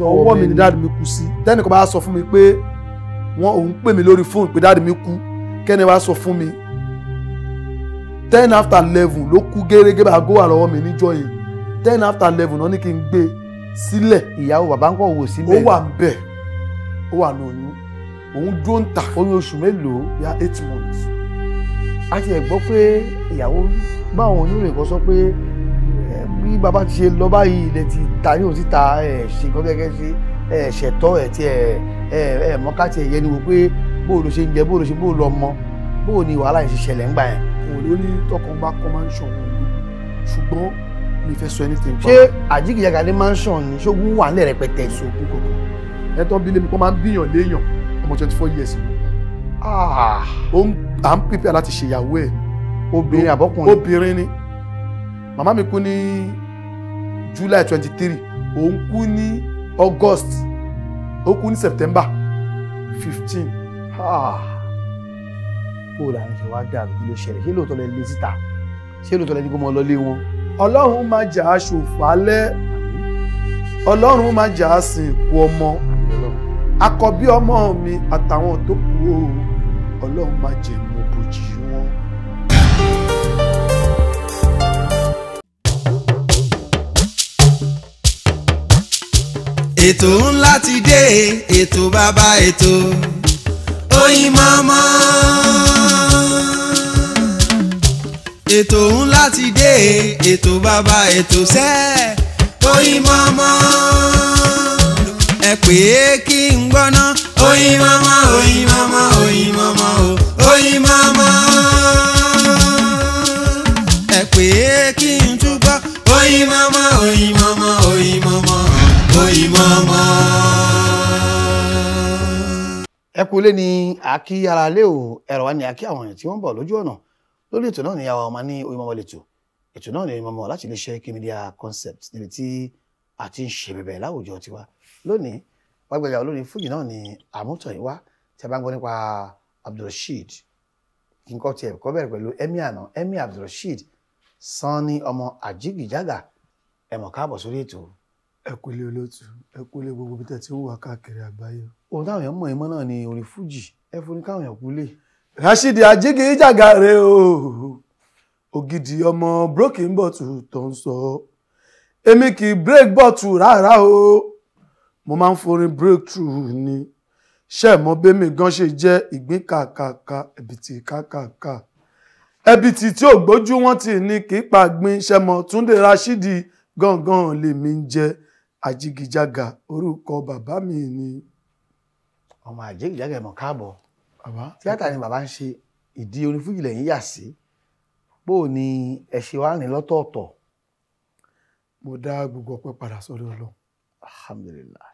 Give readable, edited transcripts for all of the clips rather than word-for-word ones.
sọ ọwọ́ mi ni dáàdì mi kú sí tẹ́nìkan bá sọ fún mi pé òun pè mí lórí fóònù pé dáàdì mi kú kẹ́ni wá sọ fún mi 10 after 11 ló kú gẹ́gẹ́ bá gó wà lọ́wọ́ mi níjọ́ yìí 10 after 11 náà ní kí n gbé sílẹ̀. ìyàwó bàbá ń kọ́ wò síbẹ̀. ó wà ń bẹ̀ ó wà ní oyún òun dúró ń tà. oyún oṣù mélòó. ya 8 months. a ti ẹ̀ gbọ́ pé ìyàwó báwọn oníròyìn kan sọ pé bí bàbá ti ṣe lọ báyìí ilẹ̀ ti ta yóò ti ta ṣe nǹkan gẹ́gẹ́ sí ṣẹ̀tọ́ ẹ̀ tí mọ́kàtì ẹ̀yẹ ni wò pé bóòlù ṣe ń jẹ bóòlù ṣe bóòlù ọmọ bóòlù ni wàhálà yìí ṣe ṣẹlẹ̀ ńgbà yẹn. òun ló ní tọkàn bá kọ́ máa ń ṣọ̀wọ́n ló ṣùgbọ́n mi fẹ́ sọ anything. ṣé àjíkìjàgà ní mansion ni ṣógun wà nílẹ̀ rẹpẹtẹ. ìṣògùn kòkó ẹ̀tọ́ bí lèmi kọ́ máa ń bíyàn léèyàn ọmọ 24 years ni. à ń pípẹ́ láti ṣèyàwó ẹ̀. obìnrin àbọ́kùnrin. obìnrin ni màmá mi kú ní July 23 òun kú ní August ó kú ní September 15. bó làwọn ṣe wá dàrú kí ló ṣẹlẹ̀ ṣé lóòótọ́ lẹ lé síta ṣé lóòótọ́ lẹ ní kó mọ lọ lé wọn. Ọlọ́run máa jà á ṣòfò alẹ́ Ọlọ́run máa jà á sìnkú ọmọ àkọ́bí ọmọ mi àtàwọn tó kú o Ọlọ́run máa jẹ mọ́ bòjì wọn. ètò ńlá ti dé ètò bàbá ètò Oyinmomo. ètò ńlá ti dé ètò bàbá ètò sẹ́ Oyinmomo. ẹ pè é kí n gbọ́ná Oyinmomo Oyinmomo Oyinmomo Oyinmomo. ẹ pè é kí n túbọ̀ Oyinmomo Oyinmomo Oyinmomo Oyinmomo. ẹ kú lé ní àkí ara lé o ẹ̀rọ wa ní àkí àwọn èèyàn tí wọ́n ń bọ̀ lójú ọ̀nà lórí ètò náà ní àwa ọmọ ní Oyinmomo lẹ́tọ̀ ètò náà ní Oyinmomo láti lè ṣe Kí Media Concept níbi tí a ti ń ṣe bẹ̀bẹ̀ láwùjọ tiwa lónìí wágbẹ́jà olórin fújì náà ní àmútọ̀yìnwá tí a bá ń gbọ́ nípa Abdulrasheed kí n kọ́ tiẹ̀ kọ́ bẹ̀rẹ̀ pẹ̀lú Emir àná Emir Abdulrasheed Sanni ọmọ Àjíkìjàgà ẹ mọ̀ káàbọ̀ sórí ètò. ẹ kú lé olóòtú ẹ kú lé gbogbo bí tẹ́ ti ń wà káàkiri àgbáyé. ohun táwọn èèyàn mọ̀ ẹ́ mọ́ náà ni orin fújì ẹ fún ní káwọn èèyàn kú lé. Rasheed Àjíkìjàgà rè o ògidì ọmọ broken bottle tó ń sọ èmi kì í break bottle rárá o mo máa ń forin breakthrough ni ṣe mọ bẹ́mi gan ṣe jẹ́ ìgbín kàkàkà ẹ̀bìtì kàkàkà ẹ̀bìtì tí ò gbójú wọn ti ní kí pàgbín ṣe mọ Túndé Rasheed gangan lèmi ń jẹ́ Àjíkìjàgà orúkọ bàbá mi ni. ọmọ Àjíkìjàgà ẹ mọ̀ káàbọ̀ bàbá tíátà ni bàbá ń ṣe ìdí orin fújì lẹ́yìn yà sí bó o ní ẹ ṣe wá rìn lọ́tọ̀ọ̀tọ̀. mo dá gbogbo ọpẹ́ padà sọ́dọ̀ Ọlọ́run. alhamdulillah.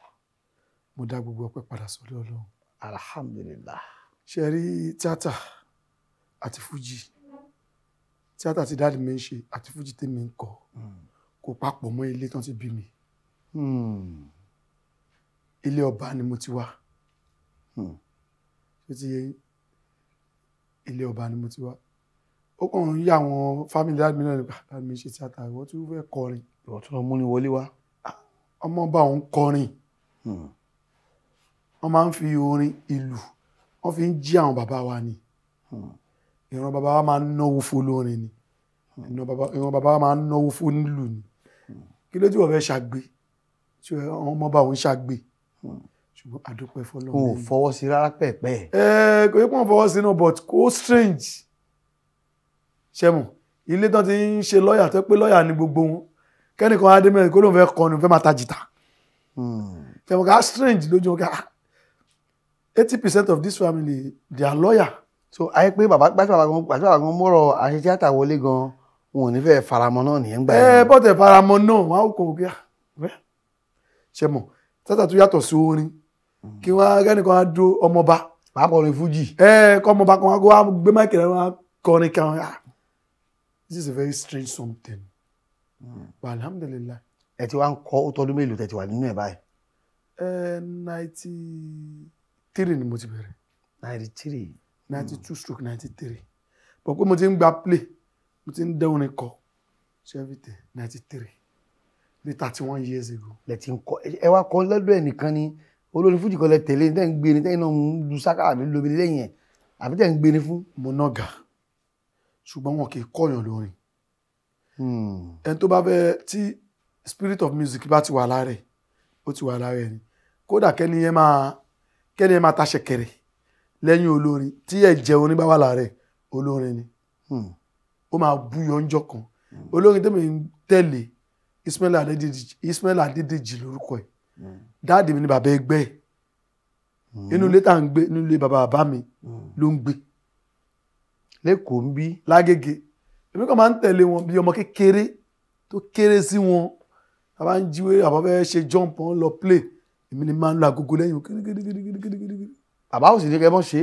mo dá gbogbo ọpẹ́ padà sọ́dọ̀ Ọlọ́run. alhamdulillah. ṣe rí tíátà àti fújì tíátà tí dáàdì mi ń ṣe àti fújì tèmi ń kọ kò papọ̀ mọ́ ilé tán ti bí mi. ilé ọba ni mo ti wá. ṣé ti yé ilé ọba ni mo ti wá. ó kàn ń yá àwọn fámìlì dáàdì mi náà nípa dáàdì mi ṣe tíátà ìwọ tí wọ́n fẹ́ kọrin. ìwọ tó lọ mú ní wọlé wá. ọmọ ọba òun kọrin. wọ́n máa ń fi orin ìlù wọ́n fi ń jí àwọn bàbá wa ni. ìran bàbá wa máa ń náwó fún olórin ni. ìran bàbá wa máa ń náwó fún nílù ni. kí ló tí wọ́n fẹ́ ṣàgbé tí àwọn ọmọ ọba òun ṣàgbé. ṣùgbọ́n àdúpẹ́ fọlọ́run. o ò fọwọ́ sí rárá pẹ̀pẹ́. kò yẹ kó wọ́n fọwọ́ sí náà but kò strange. ṣẹ́mu ilé tán ti ń ṣe lọ́ọ̀yà tó pé lọ́ọ̀yà ni gbogbo wọn kẹ́nìkan adé mẹ́rin kó lóun fẹ́ kọrin fẹ́ máa ta jìtá. ṣẹ́mu ká strange lójú wọn ká 80% of this family they are lawyer. so ayé pé bàbá gbàgbà kan mọ́rọ̀ àṣẹ tíátà wọlé gan wọn ò ní fẹ́ faramọ́ náà nìyẹn gbà yẹn. bọ́tẹ̀ faramọ́ náà wọn á kò kí ṣẹ́mu tíátà tó yàtọ̀ sí orin kí wọ́n kẹ́nìkan á dó ọmọba. pàápàá orin fújì. kọ́ ọmọba kan wá gbé máìkì rẹ̀ wọ́n á kọrin kan. This is a very strange something. But alhamdulillah. ẹ ti wá ń kọ́ ó tọ́dún mélòó tẹ́ ti wà nínú ẹ̀ báyìí. 93 ni mo ti bẹ̀rẹ̀. 93. 92/93. But pé mo ti ń gba play mo ti ń dẹ́ orin kọ ṣe everything 93. bí 31 years ago. lẹ ti ń kọ ẹ wá kọ lọ́dọ̀ ẹnìkan ni olórin fújì kan lẹ tẹ̀lé tẹ́ ń gbé ni tẹ́yìn náà ń lu sáká àbí lóbi lẹ́yìn ẹ̀ àbí tẹ́ ń gbé ni fún. mo nága ṣùgbọ́n wọn kì í kọ̀yàn lórin. ẹni tó bá fẹ́ tí spirit of music bá ti wà lára ẹ̀ ó ti wà lára ẹ̀ ni kódà kẹ́ni yẹn máa ta ṣẹ̀kẹ̀rẹ̀ lẹ́yìn olórin tí ẹ̀jẹ̀ orin bá wà lára ẹ̀ olórin ni ó máa búyọ ńjọ́ kan olórin tẹ́mi ń tẹ̀lé Ismail Adédèjì lórúkọ ẹ̀ dáàdì mi ni bàbá ẹgbẹ́ ẹ̀ inú ilé tá à ń gbé inú ilé bàbá mi ló ń gbé lẹ́kọ̀ọ́ ń bí Lágége èmi kàn máa ń tẹ̀lé wọn bí ọmọ kékeré tó kéré sí wọn àbá ń jíwé àbá fẹ́ ṣe jump on lọ play èmi ni máa ń lo agogo lẹ́yìn gidigidi. bàbá ò sì ní kẹ́ mọ́ ṣe.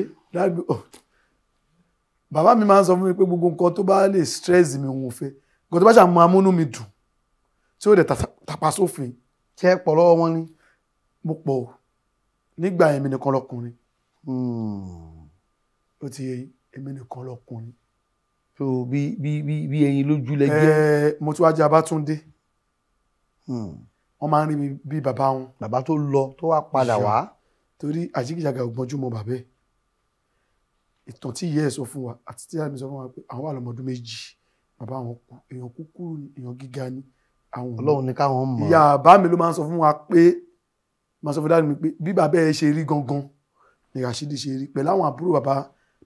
bàbá mi máa ń sọ fún mi pé gbogbo nǹkan tó bá lè stress mi òun ò fẹ́ nǹkan tó bá ṣàmú amúnú mi dùn tí ó dẹ̀ tàpá sófin. ṣé ẹ pọ̀ lọ́wọ́ wọn ni. mo pọ̀ nígbà èmi nìkan lọkùnrin ó ti yẹ èmi nìkan lọkùnrin. so bí ẹyin lójú lẹ́gbẹ́. mo tún wá jẹ́ Abátúndé wọ́n máa ń rí mi bí bàbá wọn. bàbá tó lọ tó wá padà wá. torí àjíkìjàgà ògbọ́njú mọ bàbá ẹ̀ ìtàn tí ìyá ẹ̀ sọ fún wa àti tí àmì sọ fún wa pé àwọn wà lọ́mọdún méjì bàbá àwọn kú èèyàn kúkúrú ni èèyàn gíga ni àwọn. Ọlọ́run ní káwọn mọ̀. ìyá bàbá mi ló máa ń sọ fún wa pé máa sọ fún dáàbò mi pé bí bàbá ẹ̀ ṣe rí gangan ni Rashidi ṣe rí pẹ̀lú àwọn àbúrò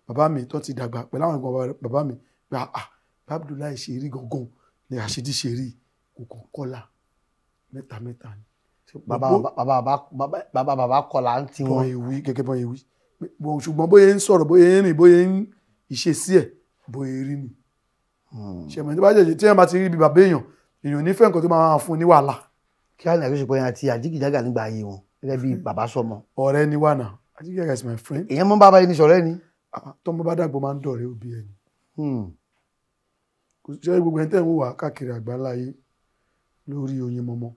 bàbá mi tó ti dàgbà pẹ̀lú àwọn ẹ̀gbọ́n bàbá mi pé Abdullahi ṣe rí gangan ni Rashidi ṣe rí kòkàn kọ́là mẹ́ta ni. bàbá kọlà ń ti wọn. bọ́n ewì gẹ́gẹ́ bọ́n ewì ṣùgbọ́n bóyá ń sọ̀rọ̀ bóyá ń rìn bóyá ń ìṣesí ẹ̀ bóyá rí ni. ṣẹ̀mọ̀ ní bá jẹ́ tí wọ́n bá ti rí ibi bàbá èèyàn nífẹ̀ẹ́ nǹkan tó máa fún ní wàhálà. kí á ní àjọṣepọ̀ yẹn àti àjíkìjágà nígbà ayé wọn gẹ́gẹ́ bí bàbá sọmọ. ọ̀rẹ́ ni wà náà àjíkìjágà is my friend. èèyàn mọ́ bàbá yìí ní sọ̀rẹ́ ni. tọ́mọ bá dàgbọ́ máa ń dọ̀rẹ́ òbí ẹni. kò sí gbogbo ẹni tẹ́ ń wò wá káàkiri àgbáláyé lórí Oyinmomo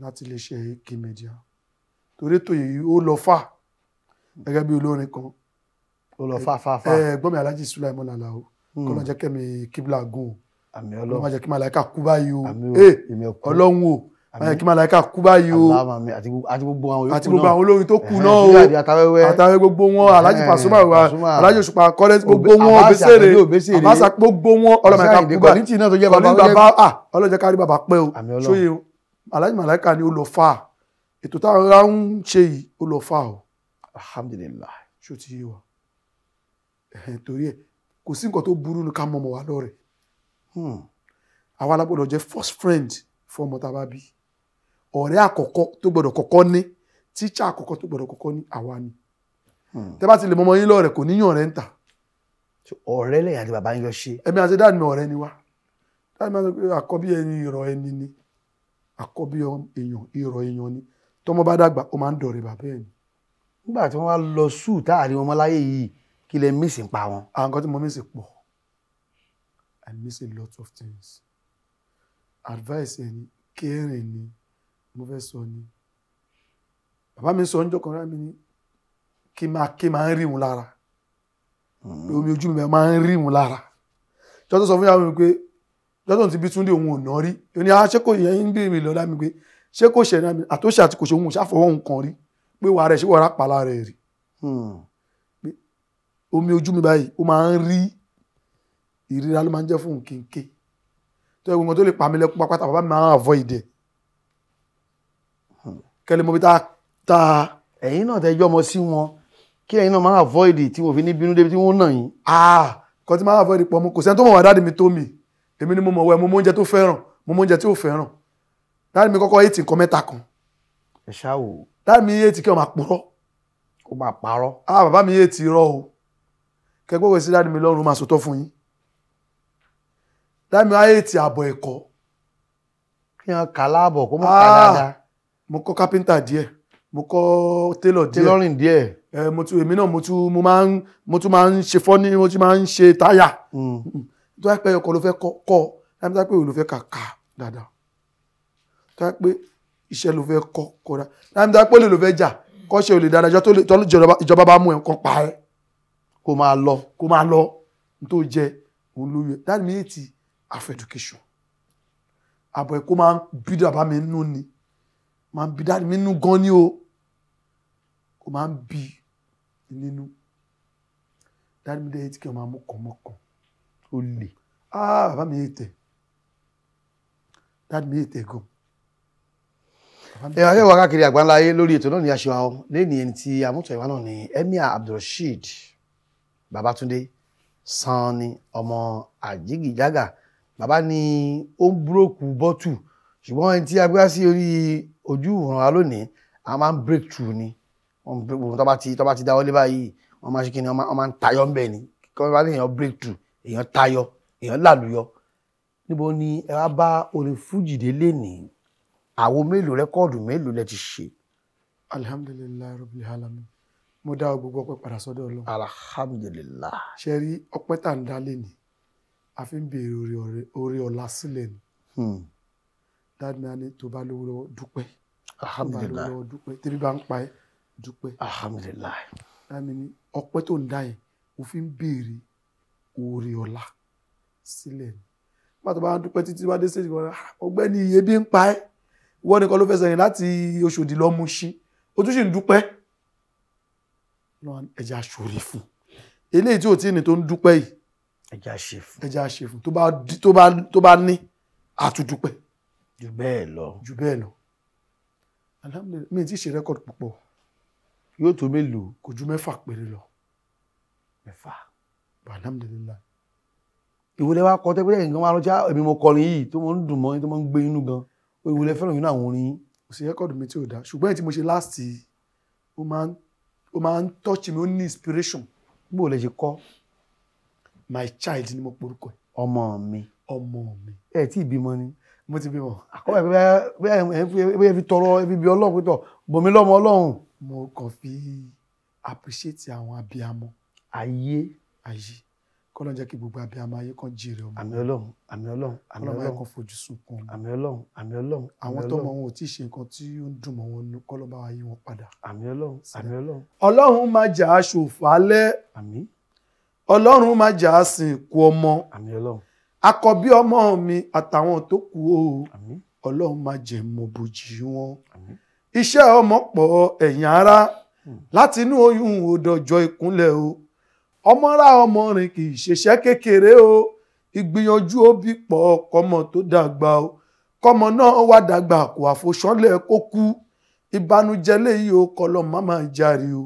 láti lè ṣe AK Media torí ètò yìí ó lọ fà gẹ́gẹ́ bí olórin kan ó lọ fà. ẹ̀gbọ́n mi Alhaji Sulaiman Alao kọ́nà jẹ́ kẹ́mi kíbla gùn àmì Ọlọ́run má jẹ́ kí màláíkà kú báyìí o Ọlọ́run o má jẹ́ kí màláíkà kú báyìí o àti gbogbo àwọn olórin tó kù náà o àtàwẹ́ gbogbo wọn Alhaji Pasuma Alhaji Òṣùpá Currency gbogbo wọn Obesere Abasa gbogbo wọn Ọlọ́run má kú báyìí Ọlọ́run jẹ́ ká rí bàbá pẹ́ o ṣóyè o Alhaji Màláíkà ni ó lọ fà ètò táwọn ará ń ṣe yìí ó lọ fà o alhamdulillah ṣó ti yé wa torí ẹ kò sí nǹkan tó burú ní ká mọ ọmọ wa lọ́rẹ̀ àwa la gbọ́dọ̀ jẹ́ first friend fún ọmọ tá a bá bí ọ̀rẹ́ àkọ́kọ́ tó gbọ́dọ̀ kọ́kọ́ ní tíṣà àkọ́kọ́ tó gbọ́dọ̀ kọ́kọ́ ní àwa ni tẹ́ bá ti lè mọ ọmọ yín lọ́rẹ̀ kò níyàn rẹ̀ ń tà. ọ̀rẹ́ lẹ́yìn àti bàbá yín lọ ṣe. ẹ̀mí àti dáàdì mi ọ̀rẹ́ ni wá dáàdì mi àti àkọ́bí ẹni ìrọ̀ ẹni ni àkọ́bí èèyàn ìrọ̀ èèyàn ni tọ́mọ bá dàgbà ó máa ń dọ̀rẹ́ bàbá ẹ̀ ni. nígbà tí wọ́n wá lọ sùn táàrí wọn láyé yìí kí lẹ mísìn pa wọn. àwọn nǹkan tí mo mísìn pọ̀ I miss a lot of things advice ẹni caring ni mo fẹ́ sọ ni bàbá mi sọ níjọ́ kan rá mi ní kí máa ń rí wọn lára pé omi ojú mi máa ń rí wọn lára jọ́tọ̀ sọ fún yàrá mi pé jọ́tọ̀ ti bí Túndé òun ò ná rí ó ní ṣé kò yẹn ń bèèrè lọ́dá mi pé ṣé kò ṣẹ̀ náà mi àtúnṣe àti kò ṣe òun ṣàfọwọ́ òun kan rí pé wàá rẹ̀ ṣé wàá rápá lára ẹ̀ rí pé omi ojú mi báyìí ó máa ń rí ìríra ló máa ń jẹ́ fún kéńké tó ẹgbẹ́ wọn tó lè pa mí lẹ́kún pápátá bàbá mi máa ń avoid ẹ̀ kẹ́lẹ́ mo bí tá ẹ̀yin náà tẹ́jọ́ ọmọ sí wọn kí ẹ̀yin náà máa avoid tí wọ́n fi ní bínú débi tí wọ́n nà yín. kan tí máa avoid pọ̀ mo kò sẹ́ni tó mọ̀ wá dáàdì mi tó mi èmi ni mo mọ̀ wẹ́ mo mọ oúnjẹ tó fẹ́ràn mo mọ oúnjẹ tí ò fẹ́ràn dáàdì mi kọ́kọ́ ètì nǹkan mẹ́ta kan. ẹ ṣáà wò. dáàdì mi ètì kí wọ́n máa purọ́. ó máa parọ́. bàbá mi ètì rọ o kẹgbẹ́ wo sí dáàdì mi lọ́rùn máa sòtọ́ fún yín. dáàdì mi á ètì àbọ̀ ẹ̀kọ́. kí wọ́n kà láàbọ̀ kó mọ̀ ká dáadáa. mo kọ́ kápẹ́ńtà díẹ̀ mo kọ́ télọ̀ díẹ̀ tailoring díẹ̀. èmi náà mo tún máa ń ṣe fọ́ní mo tún máa ń ṣe táyà. tó yẹ pé ọkọ̀ ló fẹ́ kọ́ láti tó yẹ pé òun ló fẹ́ kà dáadáa tó yẹ pé iṣẹ́ ló fẹ́ kọ́ dáa láti tó yẹ pé olè ló fẹ́ jà kọ́ṣẹ́ olè dáadáa tó ìjọba bá mú ẹ̀ kọ́ pa ẹ́ kó máa lọ tó jẹ òun ló yẹ that means half education àbọ̀ ẹ̀kọ́ máa ń bí bàbá mi nínú ni máa ń bí dáàdì mi nínú gan ni o kò máa ń bí nínú dáàdì mi dẹ̀ tí kí wọ́n máa mú kọ̀mọ́kàn ó lè bàbá mi yé tẹ̀ dáàdì mi yé tẹ̀ gan. Ẹ wá káàkiri àgbáńlá ayé lórí ètò náà ní aṣọ àwọn lẹ́ni ẹni tí amútọ̀ ìwá náà ní Emir Abdulrasheed Babatunde Sanni ọmọ Àjígìjágà. Bàbá ní ó ń búrókù bọ́tù ṣùgbọ́n ẹni tí a gbé sí orí ojú ìwòran lónìí a máa ń break through ni wọ́n tó bá ti dáwọ́lé báyìí wọ́n máa ṣe kí ni wọ́n máa ń tayọ ń bẹ̀ ni kí wọ́n bá ní èèyàn break through èèyàn tayọ èèyàn làlùyọ. Níbo ni ẹ wá bá orin fújì dé lénìí? Àwo mélòó rẹ́kọ́ọ̀dù mélòó lẹ ti ṣe? Alhamdulilayi rabbil alamin mo dá gbogbo ọpẹ́ padà sọ́dọ̀ Ọlọ́run. Alhamdulillah. ṣe rí ọpẹ́ tá ń dá lénìí a fi ń béèrè oore ọ̀la sílẹ̀ ni. dáàdì náà ní tó bá lówó lọ́wọ́ dúpẹ́. Alhamdulillah. tó bá lówó lọ́wọ́ dúpẹ́ tẹ́bí bá ń pa ẹ́ dúpẹ́. Alhamdulillah. dáàdì ní ọpẹ́ tó ń dá yẹn o fi ń béèrè oore ọ̀la sílẹ̀ ni. bá tó bá ń dúpẹ́ títí bá dé stage kan ọgbẹ́ni iye bí ń pa ẹ́ wọ́n nìkan ló fẹ́ sẹ́yìn láti Òṣòdì lọ Mùṣín o tún sì ń dúpẹ́ ẹja aṣòre fún eléyìí tí ò tí ní tó ń dúpẹ́ yìí ẹja ṣe fún ẹja ṣe fún tó bá ní àtúndúpẹ́ jù bẹ́ẹ̀ lọ. Alhamdulillah mi ti ṣe rẹ́kọ̀dù púpọ̀ yóò tó mélòó? kò ju 6 péré lọ. 6. Alhamdulillah. Ìwòlẹ́ wa kọ́ tẹ́gbẹ́ nǹkan máa lọ́jà èmi mo kọrin yìí tó mọ́ ń dùn mọ́ tó mọ́ ń gbé inú gan ìwòlẹ́ fẹ́ràn yìí náà àwọn orin. kò sí rẹ́kọ̀dù mi tí ò dá ṣùgbọ́n èyí tí mo ṣe last ó máa ń touch mi ó ní inspiration. Bó lẹ ṣe kọ́? My child ni mo porúkọ ẹ̀. ọmọ mi. Ẹ tí ìbímọ ni? Mo ti bímọ. Àkọ́bẹ̀ bẹ́ẹ̀ fi tọrọ ẹbí bí Ọlọ́run pé tọ̀ bòmí lọ́mọ Ọlọ́run. Mo kàn fi appreciate àwọn abiyamọ ayé kọ́lọ́n jẹ́ kí gbogbo abiyamọ ayé kan jèrè ọmọ. Àmín Ọlọ́run, àmín Ọlọ́run, àmín kọ́lọ́n Ọlọ́run. máa kan fojú sunkún ọmọ. Àmín Ọlọ́run, àmín Ọlọ́run. Àwọn tọ́mọ wọn ò tí ì ṣe nǹkan tí ó ń dùn mọ́ wọn nú kọ́lọ́n bá wa yí wọn padà. Àmín Ọlọ́run, àmín Ọlọ́run. Ọlọ́run má jà á ṣòfò alẹ́. Àmín. Ọlọ́run má jà á sìnkú ọmọ. Àmín Ọlọ́run. Àkọ́bí ọmọ mi àtàwọn tó kù o. Àmín. Ọlọ́run má jẹ́ mọ bòjì wọn. Àmín. Iṣẹ́ ọmọ pọ̀ ẹ̀yìn ara láti inú oyún òdòjọ́ ìkúnlẹ̀ o. Ọmọ ra ọmọ rìn kì í ṣeṣẹ́ kékeré o. Ìgbìyànjú òbí pọ̀ kọ́mọ tó dàgbà o. Kọ́mọ náà wá dàgbà kó àfòṣánlẹ̀ kó kú. Ìbànújẹ́ léyìí o kọ́lọ́ má máa jàre o.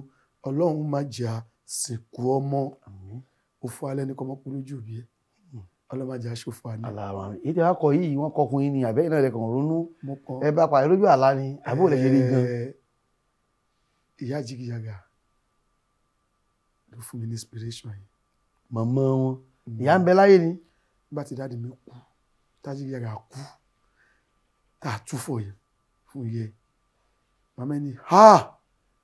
Ọlọ́run má jà sìnkú ọmọ. Àmín. Òfò alẹ́ ní kọ́mọ kú lójú òbí ẹ̀. Ọlọ́run má jà ṣòfò àná. Àlàmà ìdí akọ yìí wọ́n kọkùnrin ni àbẹ́yìn náà lẹ́kàn ronú ẹ bá pàdé lójú àlá ni àbó lè ṣe rí gan. Ìyá Àjígìjágà ló fún mi ní inspiration yìí. Màmá wọn ìyá ń bẹ láyé ni. Nígbà tí dáàdì mi kú t'Àjígìjágà kú tá a túfọ̀ yẹn fún yẹ màmá ẹni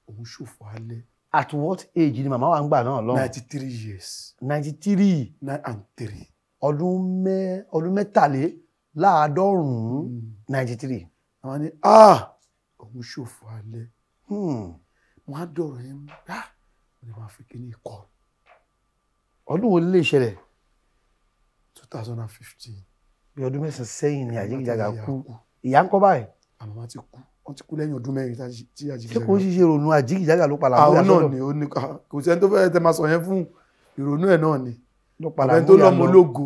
òun ṣòfò alẹ́. At what age ni màmá wa ń gbà náà lọ́wọ́? 93 years. 93. 9 and 3. ọdún mẹ́tàléláàádọ́rùn-ún 93. àwọn ni òun ṣòfò alẹ́. wọ́n á dọ̀rọ̀ yẹn wọ́n ni wọ́n á fi kíní kọ́. ọdún wo lè ṣẹlẹ̀? 2015. bí ọdún mẹ́sàn-án sẹ́yìn ni Àjígìjágà kú. Ìyá ń kọ́ báyìí? Àmọ́ ti kú. Wọ́n ti kú lẹ́yìn ọdún mẹ́rin tí Àjígìjágà. ṣé kò ń ṣiṣẹ́ ìrònú Àjígìjágà ló padà àwọn náà ni ó ní kò sẹ́ni tó fẹ́ tẹ́ máa sọ yẹn fún ìrònú ẹ̀ náà ni. Àbẹ́ni tó lọ́mọ ológo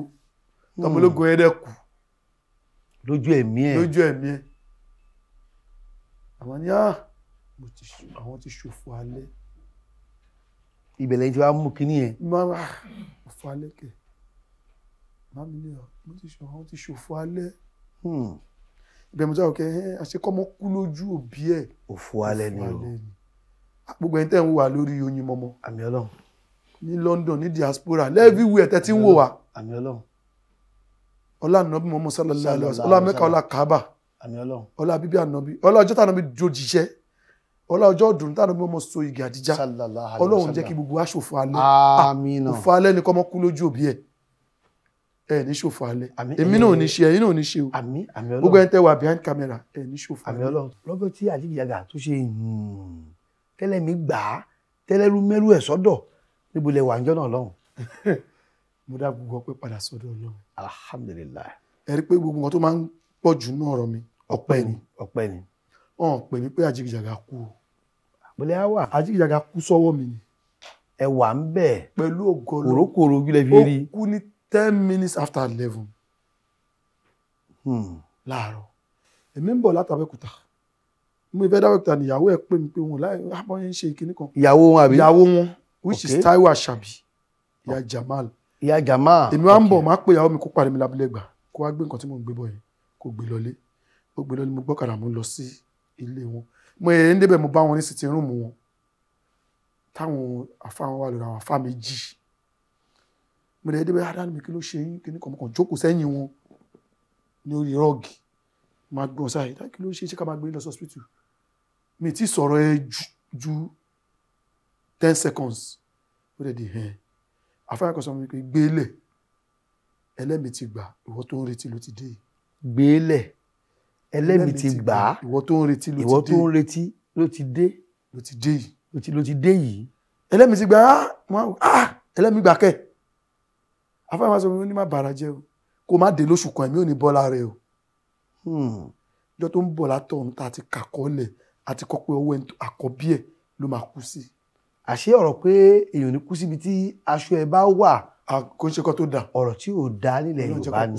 tọmọ ológo yẹn dẹ̀ kú. lójú ẹ̀mí ẹ̀. àwọn ní àwọn ti ṣòfò alẹ́. ìbẹ̀lẹ̀ tí wàá mú kínní yẹn. òfò alẹ́ kẹ̀ mami ni àwọn ti ṣòfò alẹ́. ibẹ̀ mo jẹ́ òkè àṣekọ́mọ kú lójú òbí ẹ̀. òfò alẹ́ ni o. gbogbo ẹni tẹ́ ń wà lórí Oyin Mọ́mọ́. Àmín Ọlọ́run. ní London ní diaspora everywhere tẹ́ ti ń wò wá. Àmín Ọlọ́run. ọlá ànábì Muhammad sallallahu alaihi wasallam ọlá Mẹ́kà ọlá Kaaba. Àmín Ọlọ́run. ọlá bíbí ànábì ọlá ọjọ́ tànábì jòjìṣẹ́ ọlá ọjọ́ ọdún tànábì Muhammad so igi Àdíjà. Ọlọ́run jẹ́ kí gbogbo wa ṣòfò alẹ́. Àmín. òfò alẹ́ ni kọ́mọ kú lójú òbí ẹ̀. ní ṣòfò alẹ́. èmi náà ò ní ṣe ẹ̀yin náà ò ní ṣe o. Àmín. Àmín Ọlọ́run. gbogbo ẹni tẹ́ wà behind camera ní ṣòfò alẹ́. Àmín Ọlọ́run. lọ́jọ́ tí Àjígìjágà tó ṣe tẹ́lẹ̀ mi gbà á tẹ́lẹ̀ rú mẹ́rú ẹ̀ sọ́dọ̀ níbo lẹ wà níjọ́ náà lọ́hùn. mo dá gbogbo ọpẹ́ padà sọ́dọ̀ Ọlọ́run. Alhamdulillah. ẹ rí pé gbogbo nǹkan tó máa ń pọ̀ jù náà ọ̀rọ̀ mi ọpẹ́ ni wọ́n pè mí pé Àjíkìjàgà kú o bọ́lẹ̀ á wà Àjíkìjàgà kú sọ́wọ́ mi ni ẹ wà ń bẹ̀ pẹ̀lú ògolo kòrókòrò ojú lẹ fi rí ó kú ní 10 minutes after 11 láàárọ̀ èmi ń bọ̀ látàbẹ́kúta mo ìfẹ́ dábẹ́kúta níyàwó ẹ̀ pè mí pé wọn láì àbọ̀ yẹn ń ṣe ìkíní kan ìyàwó wọn àbí ìyàwó wọn which Okay. is Taiwo Àṣàbí ìyá Jamal ìyá Jamal èmi wá ń bọ̀ máa pè ìyàwó mi kó pàdé mi lábúlé gbà kó wá gbé nǹkan tí mò ń gbé bọ̀ yẹn kó gbé lọlé ó gbé lọlé mo gbọ́kàdà mo lọ sí ilé wọn mo ẹ̀ ń débẹ̀ mo bá wọn ní sitting room wọn táwọn àfáà wọn wà lórí àwọn àfáà méjì mo dẹ̀ débẹ̀ àdáni mi kí ló ṣe yín kí ní kọ̀ọ̀kan jókòó sẹ́yìn wọn ní orí rọ́ọ̀gì máa gbọ́n sáyé kí ló ṣe ká máa gbé lọ sí hospital mi ti sọ̀rọ̀ ẹ ju 10 seconds ó dẹ̀ di àfáà kan sọ mi pé gbélẹ̀ ẹlẹ́mìí ti gbà ìwọ tó ń retí ló ti dé gbélẹ̀ ẹlẹ́mìí ti gbà á ìwọ tó ń retí ìwọ tó ń retí ló ti dé yìí ló ti dé yìí ẹlẹ́mìí ti gbà ẹlẹ́mìí gbà kẹ́ àfáà máa sọ mi ní má bàrà jẹ́ o kó má dé lóṣù kan ẹ̀mí ò ní bọ́ lára ẹ o ìjọ tó ń bọ̀ látọ̀run tá a ti kàkọ́lẹ̀ àti kọ́ pé owó àkọ́bí ẹ̀ ló máa kú sí. àṣé ọ̀rọ̀ pé èèyàn ní kú síbi tí aṣọ ẹ̀ bá wà kò ń ṣe kọ́ tó dà ọ̀rọ̀ tí ò dá nílẹ̀ Yorùbá ni